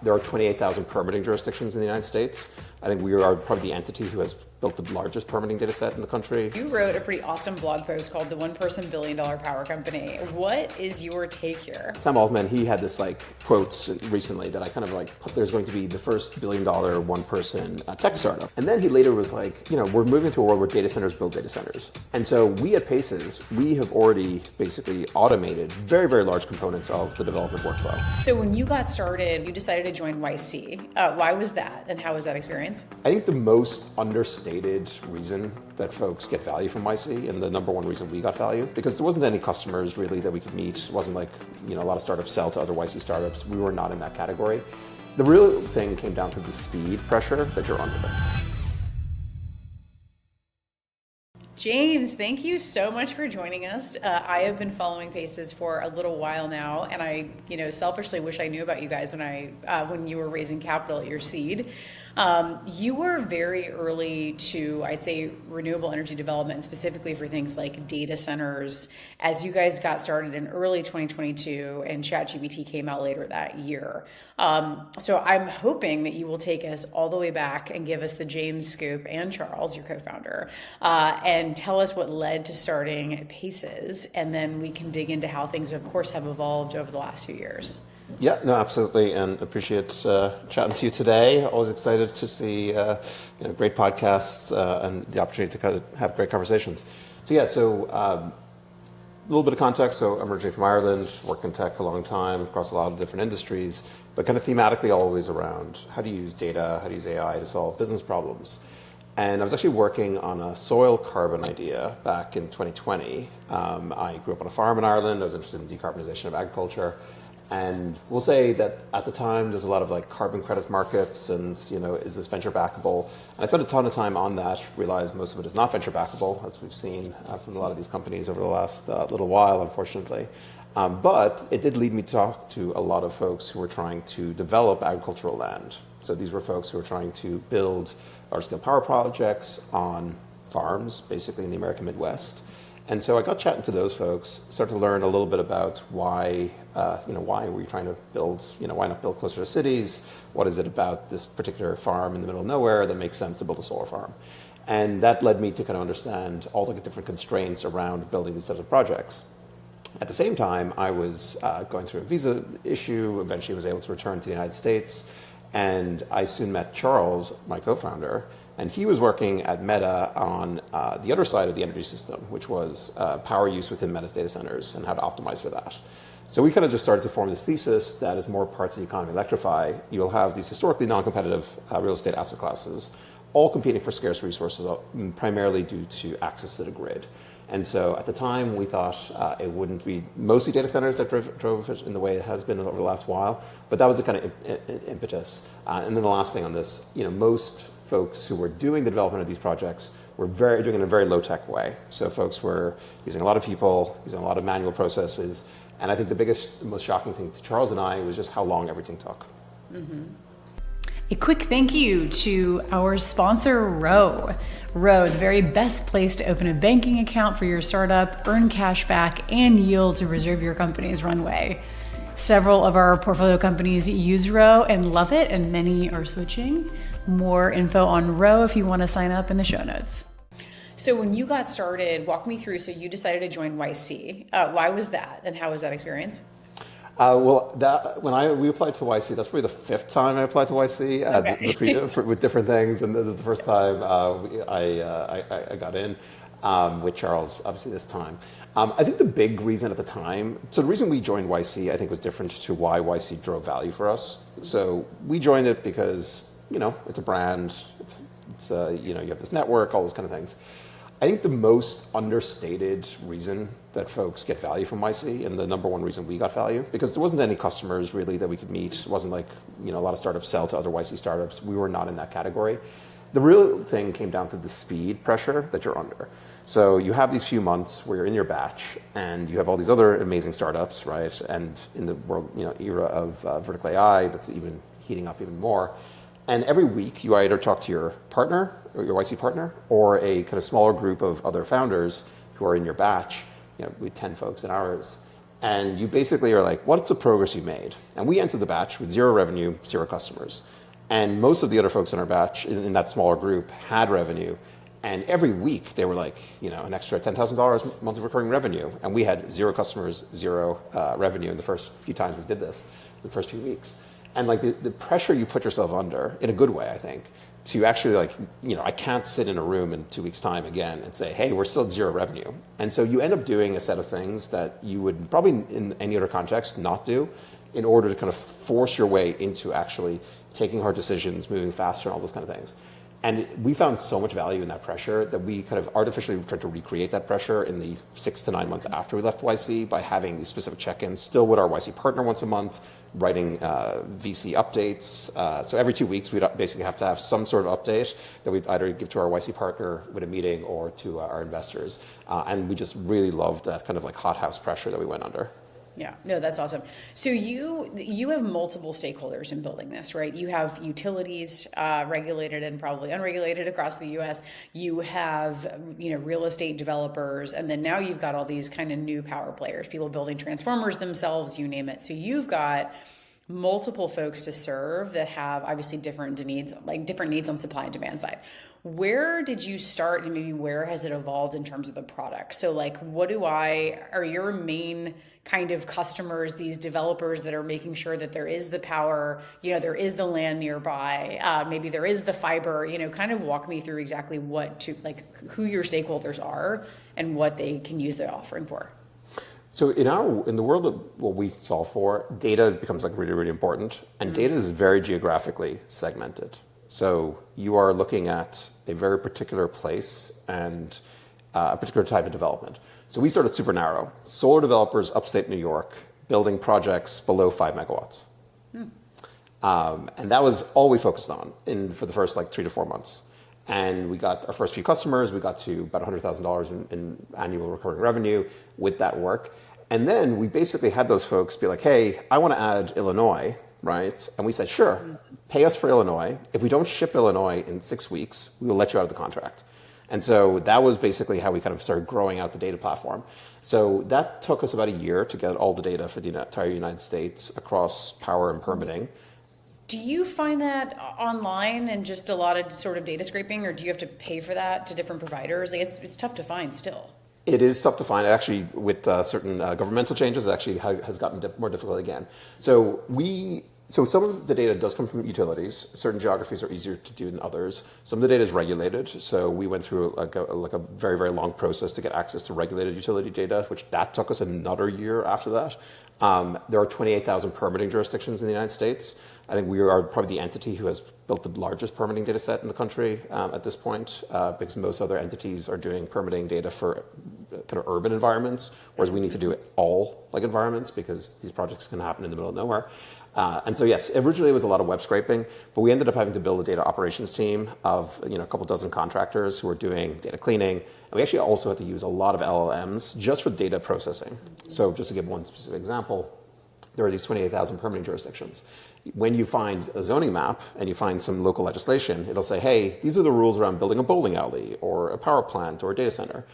There are 28,000 permitting jurisdictions in the United States. I think we are probably the entity who has built the largest permitting data set in the country. You wrote a pretty awesome blog post called The One-Person Billion-Dollar Power Company. What is your take here? Sam Altman, he had this quotes recently that I kind of put, there's going to be the first billion-dollar one-person tech startup. And then he later was like, we're moving to a world where data centers build data centers. And so we at Paces, we have already basically automated very, very large components of the development workflow. So when you got started, you decided to join YC. Why was that, and how was that experience? I think the most understated reason that folks get value from YC, and the number one reason we got value, because there wasn't any customers really that we could meet. It wasn't like, a lot of startups sell to other YC startups. We were not in that category. The real thing came down to the speed pressure that you're under. James, thank you so much for joining us. I have been following Paces for a little while now, and I, selfishly wish I knew about you guys when you were raising capital at your seed. You were very early to, I'd say, renewable energy development, specifically for things like data centers, as you guys got started in early 2022 and ChatGPT came out later that year. So I'm hoping that you will take us all the way back and give us the James scoop, and Charles, your co-founder, and tell us what led to starting Paces, and then we can dig into how things, of course, have evolved over the last few years. Yeah, no, absolutely, and appreciate chatting to you today. Always excited to see great podcasts and the opportunity to kind of have great conversations. So a little bit of context. So I'm originally from Ireland, worked in tech a long time across a lot of different industries, but kind of thematically always around how to use data, how to use AI to solve business problems. And I was actually working on a soil carbon idea back in 2020. I grew up on a farm in Ireland. I was interested in decarbonization of agriculture. And we'll say that at the time, there's a lot of carbon credit markets and, is this venture backable? And I spent a ton of time on that, realized most of it is not venture backable, as we've seen from a lot of these companies over the last little while, unfortunately. But it did lead me to talk to a lot of folks who were trying to develop agricultural land. So these were folks who were trying to build large-scale power projects on farms, basically in the American Midwest. And so I got chatting to those folks, started to learn a little bit about why were you trying to build, why not build closer to cities? What is it about this particular farm in the middle of nowhere that makes sense to build a solar farm? And that led me to kind of understand all the different constraints around building these types of projects. At the same time, I was going through a visa issue, eventually was able to return to the United States, and I soon met Charles, my co-founder, and he was working at Meta on the other side of the energy system, which was power use within Meta's data centers and how to optimize for that. So we kind of just started to form this thesis that as more parts of the economy electrify, you'll have these historically non-competitive real estate asset classes, all competing for scarce resources, primarily due to access to the grid. And so at the time, we thought it wouldn't be mostly data centers that drove it in the way it has been over the last while, but that was the kind of impetus. And then the last thing on this, most folks who were doing the development of these projects were doing it in a very low-tech way. So folks were using a lot of people, using a lot of manual processes, and I think the biggest, most shocking thing to Charles and I was just how long everything took. Mm-hmm. A quick thank you to our sponsor, Row. Row, the very best place to open a banking account for your startup, earn cash back, and yield to preserve your company's runway. Several of our portfolio companies use Row and love it, and many are switching. More info on Row if you want to sign up in the show notes. So when you got started, walk me through, so you decided to join YC. Why was that, and how was that experience? When we applied to YC, that's probably the fifth time I applied to YC with different things, and this is the first time I got in with Charles, obviously this time. I think the big reason at the time, so the reason we joined YC, I think, was different to why YC drove value for us. So we joined it because it's a brand, you have this network, all those kind of things. I think the most understated reason that folks get value from YC, and the number one reason we got value, because there wasn't any customers really that we could meet. It wasn't like a lot of startups sell to other YC startups. We were not in that category. The real thing came down to the speed pressure that you're under. So you have these few months where you're in your batch, and you have all these other amazing startups, right? And in the world, era of vertical AI, that's even heating up even more. And every week, you either talk to your partner, or your YC partner, or a kind of smaller group of other founders who are in your batch, with 10 folks in ours. And you basically are like, what's the progress you made? And we entered the batch with 0 revenue, 0 customers. And most of the other folks in our batch, in that smaller group, had revenue. And every week they were like, an extra $10,000 monthly recurring revenue. And we had 0 customers, 0 revenue in the first few times we did this, the first few weeks. And like the pressure you put yourself under, in a good way, I think, to actually I can't sit in a room in 2 weeks' time again and say, hey, we're still at 0 revenue. And so you end up doing a set of things that you would probably in any other context not do in order to kind of force your way into actually taking hard decisions, moving faster, and all those kind of things. And we found so much value in that pressure that we kind of artificially tried to recreate that pressure in the 6 to 9 months after we left YC by having these specific check-ins, still with our YC partner once a month, writing VC updates. So every 2 weeks, we'd basically have to have some sort of update that we'd either give to our YC partner with a meeting or to our investors. And we just really loved that kind of like hothouse pressure that we went under. Yeah, no, that's awesome. So you have multiple stakeholders in building this, right? You have utilities, regulated and probably unregulated across the U.S. You have, real estate developers, and then now you've got all these kind of new power players, people building transformers themselves, you name it. So you've got multiple folks to serve that have obviously different needs on supply and demand side. Where did you start, and maybe where has it evolved in terms of the product? So like, are your main kind of customers these developers that are making sure that there is the power, there is the land nearby, maybe there is the fiber, kind of walk me through exactly who your stakeholders are and what they can use the offering for. So in the world of what we solve for, data becomes like really, really important, and data is very geographically segmented. So you are looking at a very particular place and a particular type of development. So we started super narrow. Solar developers upstate New York building projects below 5 megawatts. And that was all we focused on for the first 3 to 4 months. And we got our first few customers. We got to about $100,000 in annual recurring revenue with that work. And then we basically had those folks be like, hey, I want to add Illinois, right? And we said, sure, pay us for Illinois. If we don't ship Illinois in 6 weeks, we will let you out of the contract. And so that was basically how we kind of started growing out the data platform. So that took us about a year to get all the data for the entire United States across power and permitting. Do you find that online and just a lot of sort of data scraping, or do you have to pay for that to different providers? It's tough to find still. It is tough to find. Actually, with certain governmental changes, it actually has gotten more difficult again. So some of the data does come from utilities. Certain geographies are easier to do than others. Some of the data is regulated. So we went through a very, very long process to get access to regulated utility data, which that took us another year after that. There are 28,000 permitting jurisdictions in the United States. I think we are probably the entity who has built the largest permitting data set in the country at this point, because most other entities are doing permitting data for kind of urban environments, whereas we need to do it all environments because these projects can happen in the middle of nowhere. And so yes, originally it was a lot of web scraping, but we ended up having to build a data operations team of a couple dozen contractors who were doing data cleaning. And we actually also had to use a lot of LLMs just for data processing. So just to give one specific example, there are these 28,000 permitting jurisdictions. When you find a zoning map and you find some local legislation, it'll say, hey, these are the rules around building a bowling alley or a power plant or a data center.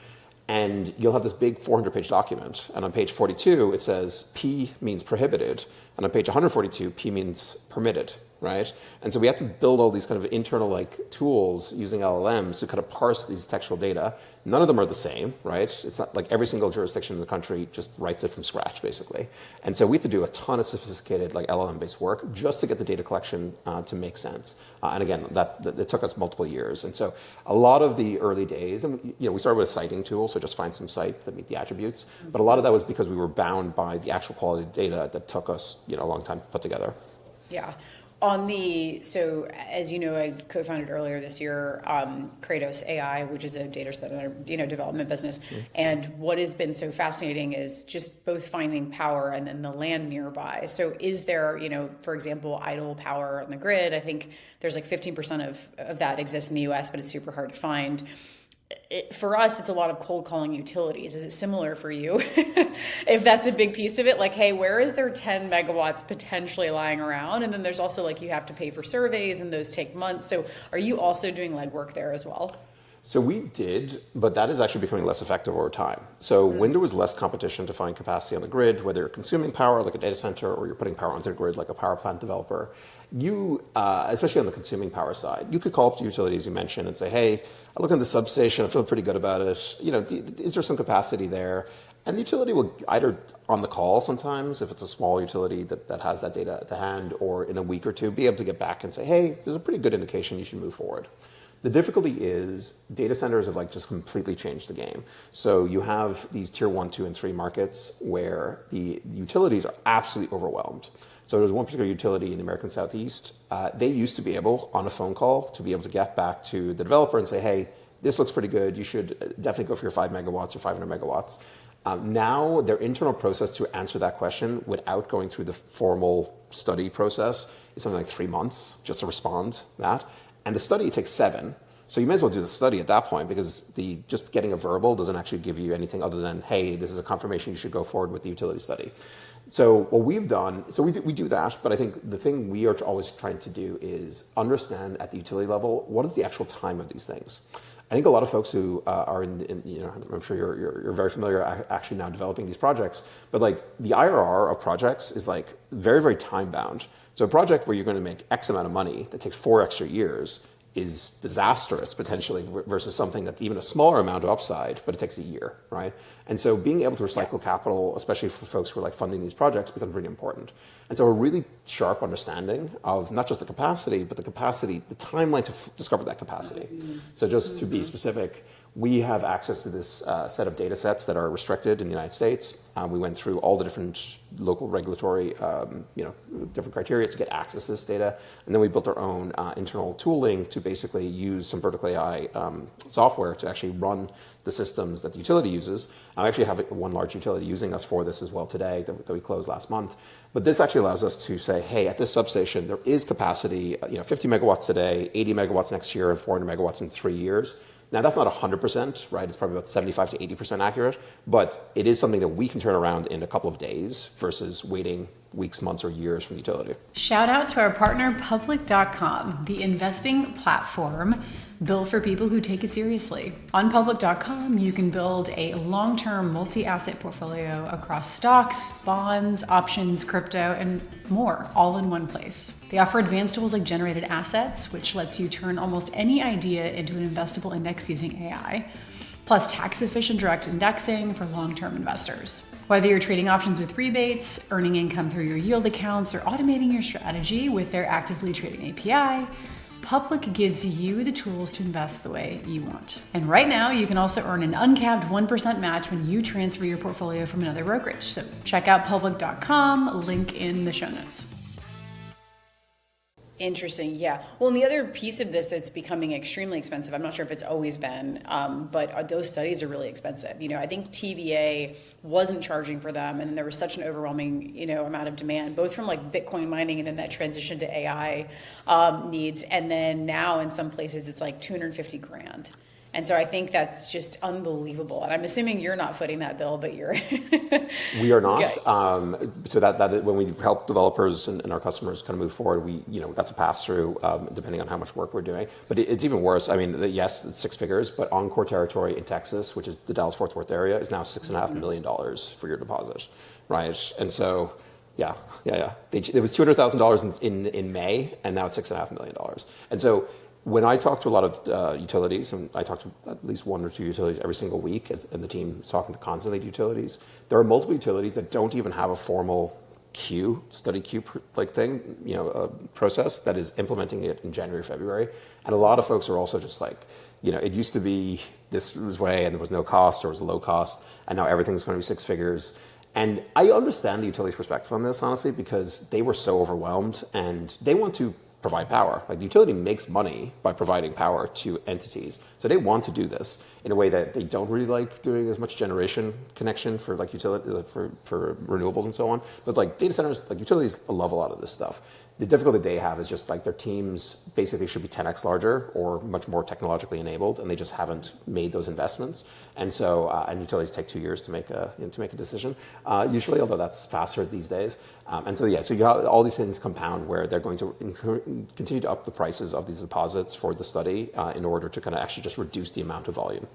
And you'll have this big 400-page document. And on page 42, it says P means prohibited. And on page 142, P means permitted, right? And so we have to build all these kind of internal tools using LLMs to kind of parse these textual data. None of them are the same, right? It's not like every single jurisdiction in the country just writes it from scratch, basically. And so we have to do a ton of sophisticated LLM-based work just to get the data collection to make sense. And again, it took us multiple years. And so a lot of the early days, and we started with a citing tool, so just find some sites that meet the attributes. But a lot of that was because we were bound by the actual quality of data that took us a long time to put together. Yeah. So as you know, I co-founded earlier this year Kratos AI, which is a data center development business. Mm-hmm. And what has been so fascinating is just both finding power and then the land nearby. So is there, for example, idle power on the grid? I think there's 15% of that exists in the US, but it's super hard to find. For us, it's a lot of cold calling utilities. Is it similar for you? If that's a big piece of it, hey, where is there 10 megawatts potentially lying around? And then there's also you have to pay for surveys and those take months. So are you also doing legwork there as well? So we did, but that is actually becoming less effective over time. So when there was less competition to find capacity on the grid, whether you're consuming power like a data center or you're putting power onto the grid like a power plant developer, you, especially on the consuming power side, you could call up the utilities you mentioned and say, hey, I look at the substation, I feel pretty good about it. Is there some capacity there? And the utility will either on the call sometimes, if it's a small utility that has that data at the hand, or in a week or two, be able to get back and say, hey, there's a pretty good indication you should move forward. The difficulty is data centers have just completely changed the game. So you have these tier 1, 2, and 3 markets where the utilities are absolutely overwhelmed. So there's one particular utility in the American Southeast. They used to be able, on a phone call, to be able to get back to the developer and say, hey, this looks pretty good. You should definitely go for your 5 megawatts or 500 megawatts. Now, their internal process to answer that question without going through the formal study process is something like 3 months just to respond to that. And the study takes 7. So you may as well do the study at that point, because just getting a verbal doesn't actually give you anything other than, hey, this is a confirmation you should go forward with the utility study. So what we've done, so we do that, but I think the thing we are always trying to do is understand at the utility level, what is the actual time of these things? I think a lot of folks who are I'm sure you're very familiar actually now developing these projects, but the IRR of projects is very, very time bound. So a project where you're going to make X amount of money that takes 4 extra years is disastrous potentially versus something that's even a smaller amount of upside, but it takes a year, right? And so being able to recycle capital, especially for folks who are funding these projects, becomes really important. And so a really sharp understanding of not just the capacity, but the timeline to discover that capacity. So just to be specific, we have access to this set of data sets that are restricted in the United States. We went through all the different local regulatory, different criteria to get access to this data. And then we built our own internal tooling to basically use some vertical AI software to actually run the systems that the utility uses. I actually have one large utility using us for this as well today that we closed last month. But this actually allows us to say, hey, at this substation, there is capacity, 50 megawatts today, 80 megawatts next year, and 400 megawatts in 3 years. Now, that's not 100%, right? It's probably about 75 to 80% accurate, but it is something that we can turn around in a couple of days versus waiting weeks, months, or years from the utility. Shout out to our partner, Public.com, the investing platform built for people who take it seriously. On Public.com, you can build a long-term multi-asset portfolio across stocks, bonds, options, crypto, and more, all in one place. They offer advanced tools like generated assets, which lets you turn almost any idea into an investable index using AI, plus tax-efficient direct indexing for long-term investors. Whether you're trading options with rebates, earning income through your yield accounts, or automating your strategy with their actively trading API, Public gives you the tools to invest the way you want. And right now, you can also earn an uncapped 1% match when you transfer your portfolio from another brokerage. So check out Public.com, link in the show notes. Interesting, yeah. Well, and the other piece of this that's becoming extremely expensive, I'm not sure if it's always been, but those studies are really expensive. I think TVA wasn't charging for them, and there was such an overwhelming, amount of demand, both from Bitcoin mining and then that transition to AI needs, and then now in some places it's $250,000. And so I think that's just unbelievable. And I'm assuming you're not footing that bill, but you're. We are not. Okay. So that when we help developers and our customers kind of move forward, that's a pass through depending on how much work we're doing. But it's even worse. I mean, yes, it's 6 figures, but Encore territory in Texas, which is the Dallas-Fort Worth area, is now $6.5 million for your deposit, right? And so. Yeah. It was $200,000 in May, and now it's $6.5 million. And so when I talk to a lot of utilities, and I talk to at least 1 or 2 utilities every single week, and the team is talking to constantly to utilities, there are multiple utilities that don't even have a formal study queue thing, process that is implementing it in January, February. And a lot of folks are also just it used to be this way and there was no cost or it was low cost, and now everything's going to be 6 figures. And I understand the utility's perspective on this, honestly, because they were so overwhelmed and they want to provide power. The utility makes money by providing power to entities. So they want to do this in a way that they don't really like doing as much generation connection for utility, for renewables and so on. But data centers, utilities love a lot of this stuff. The difficulty they have is just like their teams basically should be 10x larger or much more technologically enabled, and they just haven't made those investments. And so, and utilities take 2 years to make a decision, usually, although that's faster these days. And so, yeah, so you got all these things compound where they're going to continue to up the prices of these deposits for the study in order to kind of actually just reduce the amount of volume.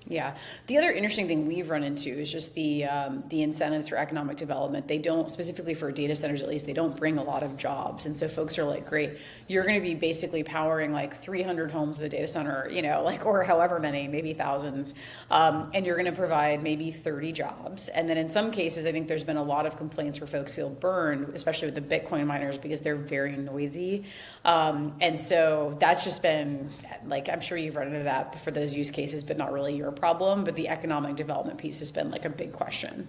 Yeah. The other interesting thing we've run into is just the incentives for economic development. They don't, specifically for data centers at least, they don't bring a lot of jobs. And so folks are like, great, you're going to be basically powering like 300 homes with a data center, like, or however many, maybe thousands. And you're going to provide maybe 30 jobs. And then in some cases, I think there's been a lot of complaints where folks feel burned, especially with the Bitcoin miners, because they're very noisy. And so that's just been like, I'm sure you've run into that for those use cases, but not really your problem. But the economic development piece has been like a big question.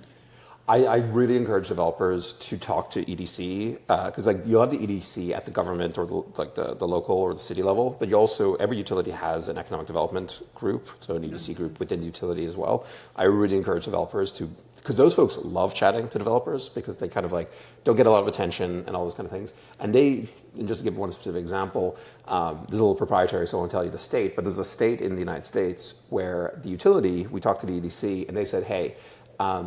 I really encourage developers to talk to EDC because like you'll have the EDC at the government or the local or the city level, but you also, every utility has an economic development group, so an EDC group within the utility as well. I really encourage developers to, because those folks love chatting to developers because they kind of like don't get a lot of attention and all those kind of things. And just to give one specific example, this is a little proprietary, so I won't tell you the state, but there's a state in the United States where the utility, we talked to the EDC and they said, hey,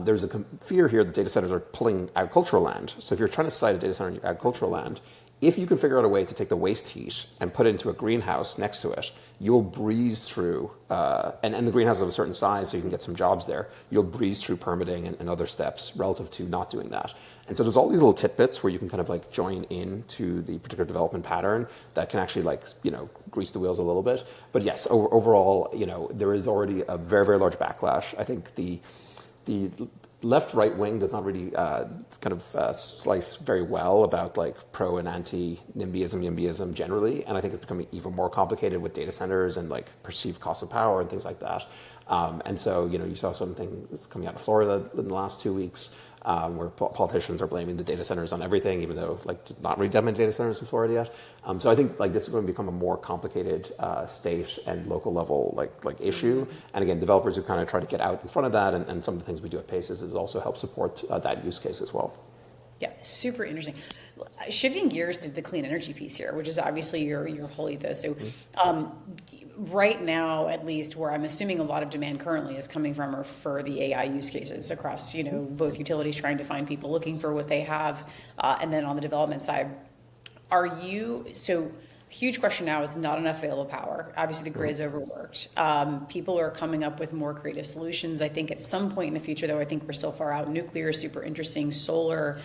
there's a fear here that data centers are pulling agricultural land. So if you're trying to site a data center on your agricultural land, if you can figure out a way to take the waste heat and put it into a greenhouse next to it, you'll breeze through, and the greenhouse is of a certain size so you can get some jobs there, you'll breeze through permitting and other steps relative to not doing that. And so there's all these little tidbits where you can kind of like join into the particular development pattern that can actually like, grease the wheels a little bit. But yes, overall, there is already a very, very large backlash. I think the left-right wing does not really slice very well about like pro and anti NIMBYism generally, and I think it's becoming even more complicated with data centers and like perceived cost of power and things like that. And so you saw something coming out of Florida in the last 2 weeks where politicians are blaming the data centers on everything, even though like there's not really that many data centers in Florida yet. So I think like this is going to become a more complicated state and local level like issue. And again, developers who kind of try to get out in front of that, and some of the things we do at Paces is also help support that use case as well. Yeah, super interesting. Shifting gears to the clean energy piece here, which is obviously your whole ethos. So right now, at least, where I'm assuming a lot of demand currently is coming from are for the AI use cases across, both utilities trying to find people looking for what they have, and then on the development side, huge question now is not enough available power. Obviously, the grid's overworked. People are coming up with more creative solutions. I think at some point in the future, though, I think we're still far out. Nuclear is super interesting. Solar.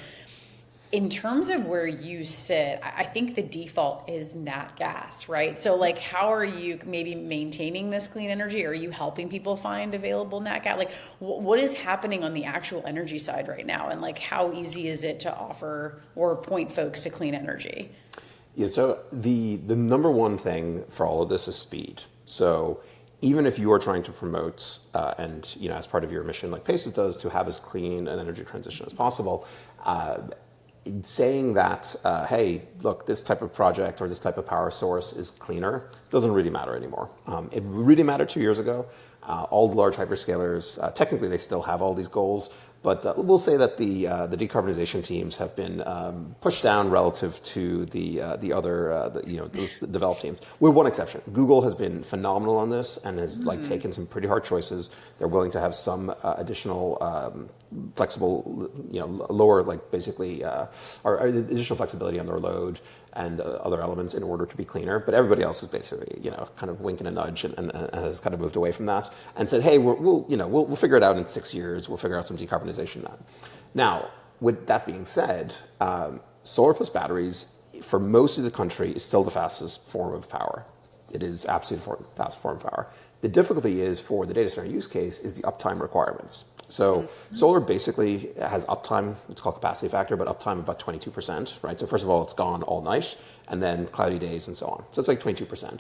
In terms of where you sit, I think the default is nat gas, right? So like, how are you maybe maintaining this clean energy? Are you helping people find available nat gas? Like, what is happening on the actual energy side right now? And like, how easy is it to offer or point folks to clean energy? Yeah, so the number one thing for all of this is speed. So even if you are trying to promote, and as part of your mission, like Paces does, to have as clean an energy transition as possible, saying that, hey, look, this type of project or this type of power source is cleaner doesn't really matter anymore. It really mattered 2 years ago. All the large hyperscalers, technically they still have all these goals, but we'll say that the decarbonization teams have been pushed down relative to the other the developed teams, with one exception. Google has been phenomenal on this and has like taken some pretty hard choices. They're willing to have some additional flexible, lower like basically or additional flexibility on their load and other elements in order to be cleaner. But everybody else is basically, kind of winking a nudge and has kind of moved away from that and said, hey, we'll figure it out in 6 years. We'll figure out some decarbonization now. With that being said, solar plus batteries for most of the country is still the fastest form of power. It is absolutely the fastest form of power. The difficulty is for the data center use case is the uptime requirements. So solar basically has uptime, it's called capacity factor, but uptime about 22%, right? So first of all, it's gone all night, and then cloudy days and so on. So it's like 22%.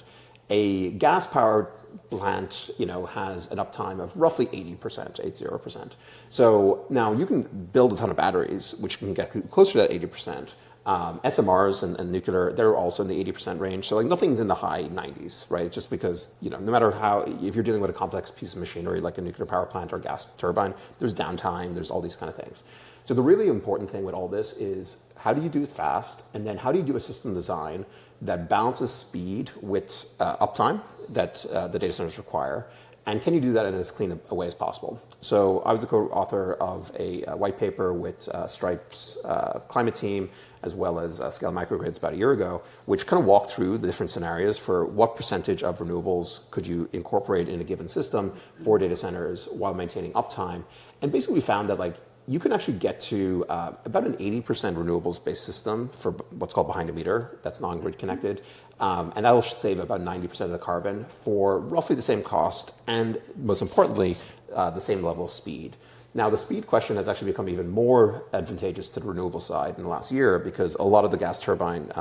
A gas-powered plant, has an uptime of roughly 80%. So now you can build a ton of batteries, which can get closer to that 80%. SMRs and nuclear, they're also in the 80% range. So like nothing's in the high 90s, right? Just because, no matter how, if you're dealing with a complex piece of machinery like a nuclear power plant or gas turbine, there's downtime, there's all these kind of things. So the really important thing with all this is how do you do it fast, and then how do you do a system design that balances speed with uptime that the data centers require, and can you do that in as clean a way as possible? So I was the co-author of a white paper with Stripe's climate team, as well as Scale Microgrids about a year ago, which kind of walked through the different scenarios for what percentage of renewables could you incorporate in a given system for data centers while maintaining uptime. And basically we found that you can actually get to about an 80% renewables-based system for what's called behind the meter, that's non-grid connected, and that will save about 90% of the carbon for roughly the same cost and, most importantly, the same level of speed. Now, the speed question has actually become even more advantageous to the renewable side in the last year because a lot of the gas turbine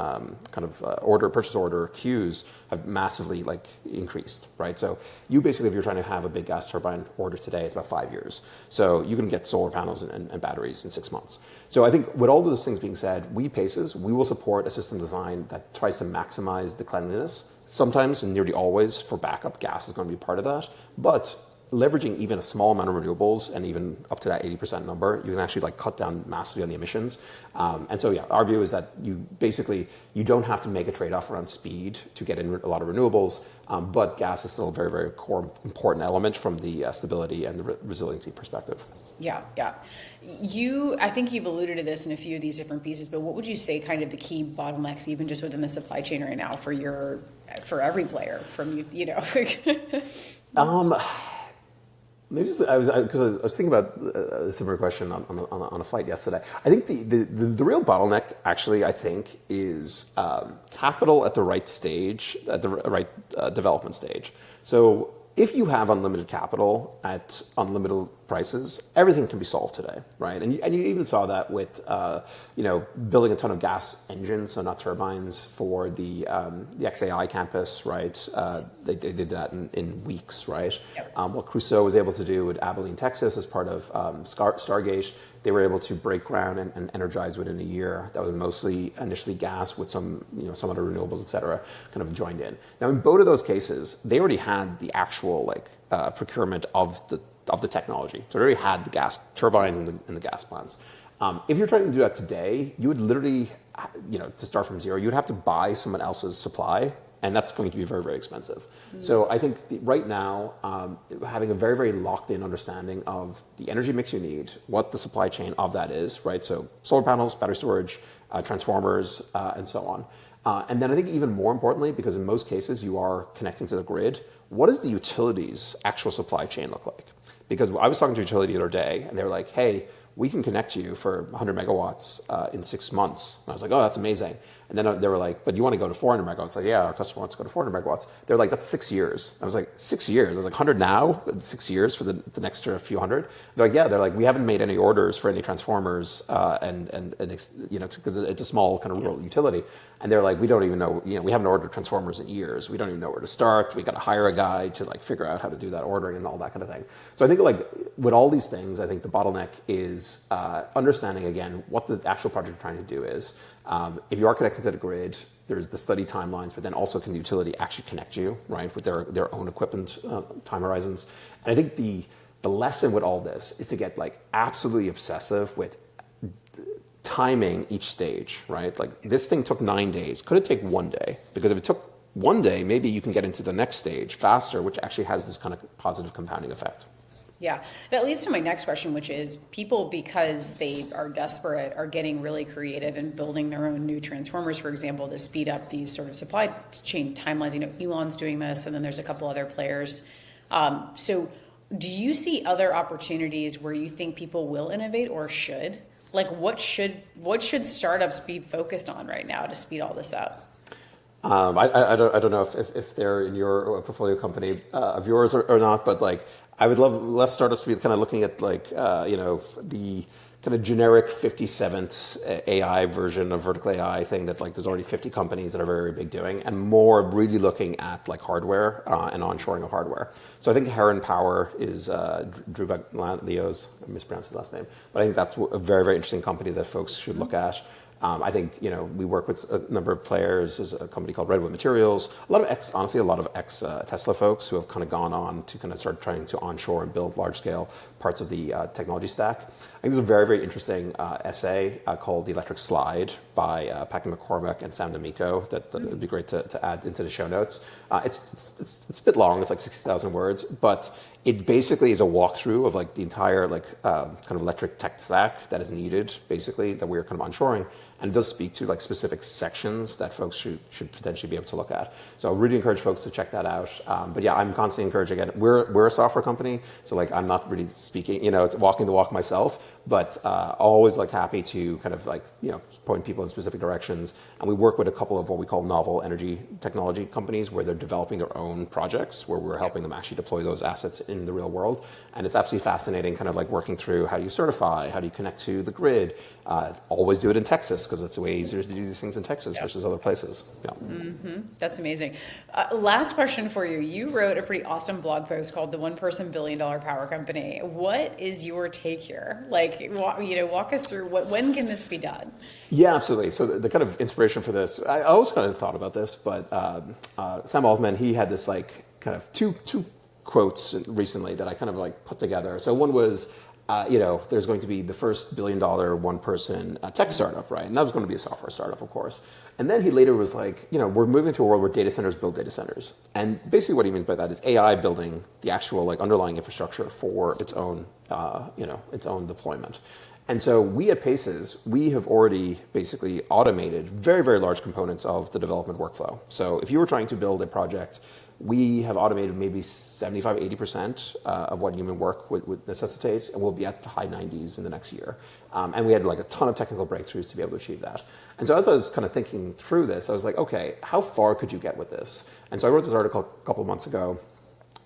purchase order queues have massively increased, right? So you basically, if you're trying to have a big gas turbine order today, it's about 5 years. So you can get solar panels and batteries in 6 months. So I think with all of those things being said, we will support a system design that tries to maximize the cleanliness. Sometimes, and nearly always, for backup, gas is going to be part of that. But leveraging even a small amount of renewables and even up to that 80% number, you can actually cut down massively on the emissions. And so, yeah, our view is that you don't have to make a trade-off around speed to get in a lot of renewables, but gas is still a very, very core important element from the stability and the resiliency perspective. Yeah. I think you've alluded to this in a few of these different pieces, but what would you say kind of the key bottlenecks, even just within the supply chain right now for every player from Maybe I was thinking about a similar question on a flight yesterday. I think the real bottleneck, actually, I think, is capital at the right stage, at the right development stage. So if you have unlimited capital at unlimited prices, everything can be solved today, right? And you even saw that with building a ton of gas engines, so not turbines, for the XAI campus, right? They did that in weeks, right? Yep. What Crusoe was able to do with Abilene, Texas, as part of Stargate, they were able to break ground and energize within a year. That was mostly initially gas with some other renewables, et cetera, kind of joined in. Now, in both of those cases, they already had the actual procurement of the technology. So they already had the gas turbines and the gas plants. If you're trying to do that today, you would literally, to start from zero, you'd have to buy someone else's supply, and that's going to be very, very expensive. Mm-hmm. So I think right now, having a very, very locked-in understanding of the energy mix you need, what the supply chain of that is, right? So solar panels, battery storage, transformers, and so on. And then I think even more importantly, because in most cases you are connecting to the grid, what does the utility's actual supply chain look like? Because I was talking to a utility the other day, and they were like, hey, we can connect you for 100 megawatts in 6 months. And I was like, oh, that's amazing. And then they were like, but you want to go to 400 megawatts? Like, yeah, our customer wants to go to 400 megawatts. They're like, that's 6 years. I was like, 6 years? I was like, 100 now, 6 years for the next few hundred? They're like, yeah. They're like, we haven't made any orders for any transformers, because it's a small kind of rural utility. And they're like, we don't even know, we haven't ordered transformers in years. We don't even know where to start. We got to hire a guy to figure out how to do that ordering and all that kind of thing. So I think with all these things, I think the bottleneck is understanding again what the actual project you're trying to do is. If you are connected to the grid, there's the study timelines, but then also can the utility actually connect you, right, with their own equipment time horizons. And I think the lesson with all this is to get absolutely obsessive with timing each stage, right? This thing took 9 days. Could it take 1 day? Because if it took 1 day, maybe you can get into the next stage faster, which actually has this kind of positive compounding effect. Yeah, that leads to my next question, which is people, because they are desperate, are getting really creative and building their own new transformers, for example, to speed up these sort of supply chain timelines. Elon's doing this, and then there's a couple other players. So do you see other opportunities where you think people will innovate or should? What should startups be focused on right now to speed all this up? I don't know if they're in your portfolio company of yours or not, but I would love less startups to be kind of looking at the kind of generic 57th AI version of vertical AI thing that there's already 50 companies that are very, very big doing, and more really looking at hardware and onshoring of hardware. So I think Heron Power is Drew Leo's, I mispronounced his last name, but I think that's a very, very interesting company that folks should look at. I think, we work with a number of players. There's a company called Redwood Materials. Honestly, a lot of ex-Tesla folks who have kind of gone on to kind of start trying to onshore and build large-scale parts of the technology stack. I think there's a very, very interesting essay called The Electric Slide by Packy McCormick and Sam D'Amico that would be great to add into the show notes. It's a bit long. It's like 60,000 words, but it basically is a walkthrough of like the entire kind of electric tech stack that is needed, basically, that we're kind of onshoring. And it does speak to like specific sections that folks should potentially be able to look at. So I really encourage folks to check that out. But yeah, I'm constantly encouraging it. We're a software company, so like I'm not really speaking, walking the walk myself, but always like happy to kind of like, point people in specific directions. And we work with a couple of what we call novel energy technology companies where they're developing their own projects, where we're helping them actually deploy those assets in the real world. And it's absolutely fascinating kind of like working through how do you certify, how do you connect to the grid. Always do it in Texas because it's way easier to do these things in Texas versus other places. Yeah. Mm-hmm. That's amazing. Last question for you. You wrote a pretty awesome blog post called The One-Person Billion-Dollar Power Company. What is your take here? Like, walk us through when can this be done? Yeah, absolutely. So the kind of inspiration for this, I always kind of thought about this, but Sam Altman, he had this like kind of two quotes recently that I kind of like put together. So one was, there's going to be the first billion-dollar one-person tech startup, right? And that was going to be a software startup, of course. And then he later was like, we're moving to a world where data centers build data centers. And basically what he means by that is AI building the actual like underlying infrastructure for its own, its own deployment. And so we at Paces, we have already basically automated very, very large components of the development workflow. So if you were trying to build a project, we have automated maybe 75, 80% of what human work would necessitate, and we'll be at the high 90s in the next year. And we had like a ton of technical breakthroughs to be able to achieve that. And so as I was kind of thinking through this, I was like, okay, how far could you get with this? And so I wrote this article a couple of months ago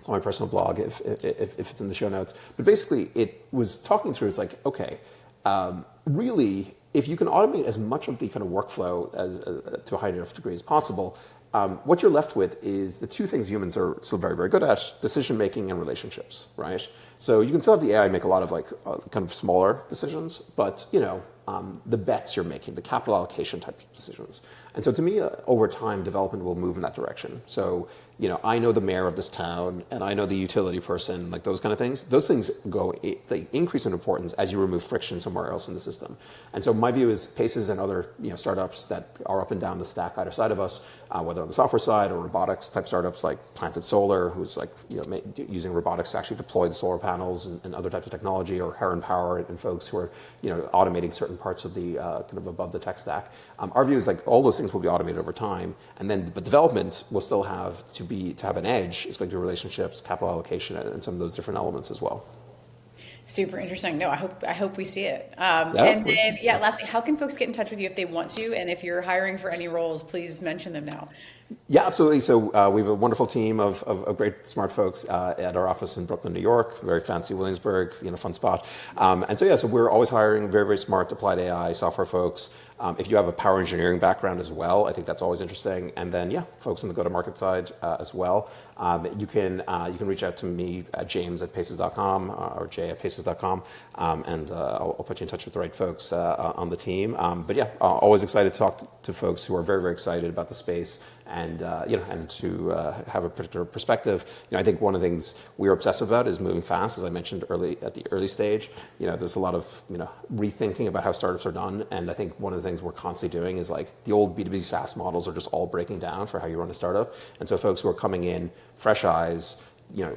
on my personal blog, if it's in the show notes. But basically, it was talking through, it's like, okay, really, if you can automate as much of the kind of workflow to a high enough degree as possible, what you're left with is the two things humans are still very, very good at: decision-making and relationships, right? So you can still have the AI make a lot of like kind of smaller decisions, but the bets you're making, the capital allocation type of decisions. And so to me, over time, development will move in that direction. So I know the mayor of this town, and I know the utility person, like those kind of things. Those things they increase in importance as you remove friction somewhere else in the system. And so my view is Paces and other startups that are up and down the stack either side of us, whether on the software side or robotics type startups like Planted Solar, who's like using robotics to actually deploy the solar panels and other types of technology, or Heron Power and folks who are automating certain parts of the kind of above the tech stack. Our view is like all those things will be automated over time, and then the development will still have to have an edge. It's going to be relationships, capital allocation, and some of those different elements as well. Super interesting. No, I hope we see it. Yeah, lastly, how can folks get in touch with you if they want to? And if you're hiring for any roles, please mention them now. Yeah, absolutely. So we have a wonderful team of great, smart folks at our office in Brooklyn, New York, very fancy Williamsburg, fun spot. So we're always hiring very, very smart applied AI software folks. If you have a power engineering background as well, I think that's always interesting. And then, folks on the go-to-market side as well. You can reach out to me at james@paces.com or jay@paces.com, and I'll put you in touch with the right folks on the team. Always excited to talk to folks who are very, very excited about the space and to have a particular perspective. I think one of the things we're obsessive about is moving fast, as I mentioned at the early stage. There's a lot of rethinking about how startups are done, and I think one of the things we're constantly doing is like the old B2B SaaS models are just all breaking down for how you run a startup. And so folks who are coming in, fresh eyes,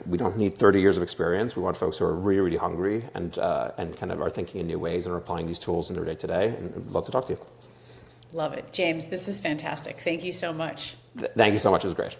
we don't need 30 years of experience. We want folks who are really, really hungry and kind of are thinking in new ways and are applying these tools in their day to day. And I'd love to talk to you. Love it. James, this is fantastic. Thank you so much. Thank you so much. It was great.